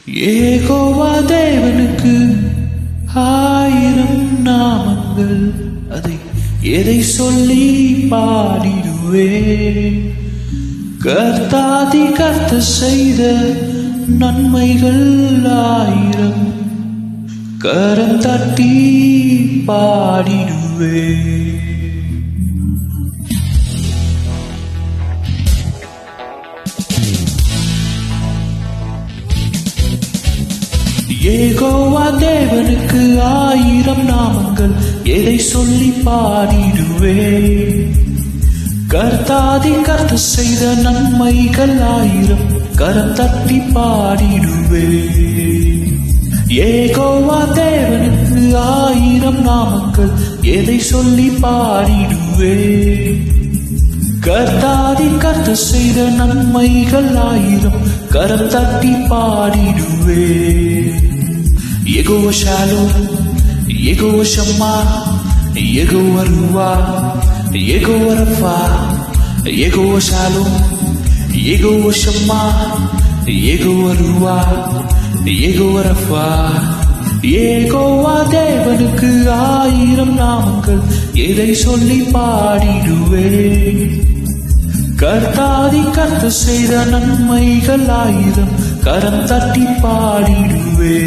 ஏகோவா தேவனுக்கு 1000 நாமங்கள், அதை எதை சொல்லி பாடிடுவே. கர்த்தாதி கர்த்தர் செய்த நன்மைகள் 1000, கரம் தட்டி பாடிடுவே. ஏகோவா தேவனுக்கு 1000 நாமங்கள், எதை சொல்லி பாடிடுவே. கர்த்தாதி கர்த்தர் செய்த நன்மைகள் 1000, கரம் தட்டி பாடிடுவே. ஏகோவா தேவனுக்கு 1000 நாமங்கள், எதை சொல்லி பாடிடுவே. கர்த்தாதி கர்த்தர் செய்த நன்மைகள் 1000, கரம் தட்டி பாடிடுவே. யெகோவா ஷாலோம், யெகோவா ஷம்மா, யெகோவா ருவா, யெகோவா ரஃபா. யெகோவா ஷாலோம், யெகோவா ஷம்மா, யெகோவா ருவா, யெகோவா ரஃபா. ஏகோவா தேவனுக்கு 1000 நாமங்கள், எதை சொல்லி பாடிடுவே. கர்த்தாதி கர்த்தர் செய்த நன்மைகள் 1000, கரம் தட்டி பாடிடுவே.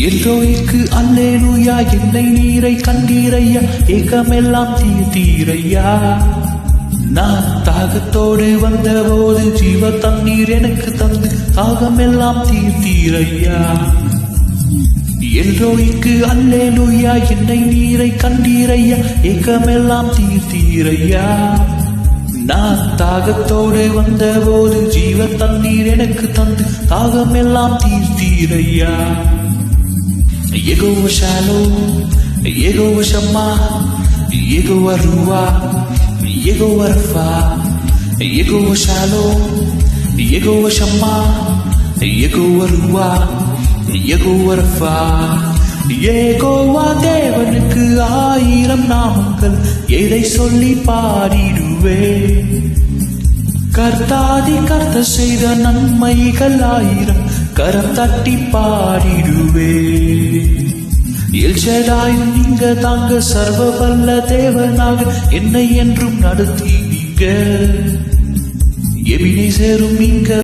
எல்லோய்க்கு அல்லேலூயா, என்னை நீரை கண்டீரையா, ஏக்கமெல்லாம் தீர்த்தீரையா. நான் தாகத்தோடு வந்தபோது ஜீவ தண்ணீர் எனக்கு தந்து தாகமெல்லாம் தீர்த்தீரையா. எல்லோய்க்கு அல்லேலூயா, என்னை நீரை கண்டீரையா, ஏக்கமெல்லாம் தீர்த்தீரையா. நான் தாகத்தோடு வந்தபோது ஜீவ தண்ணீர் எனக்கு தந்து தாகமெல்லாம் தீர்த்தீரையா. யெகோவா ஷாலோம், யெகோவா ஷம்மா, யெகோவா ருவா, யெகோவா ரஃபா. யெகோவா ஷாலோம், யெகோவா ஷம்மா, யெகோவா ருவா, யெகோவா ரஃபா. ஏகோவா தேவனுக்கு 1000 நாமங்கள், எதை சொல்லி பாடிடுவே. கர்த்தாதி கர்த்தர் செய்த நன்மைகள் 1000, கரம் தட்டி பாடிடுவே. எல்ஷடாய் நீங்க தாங்க, சர்வ வல்ல தேவனாக என்னை என்றும் நடத்தி நீங்க. எபினேசரும் நீங்க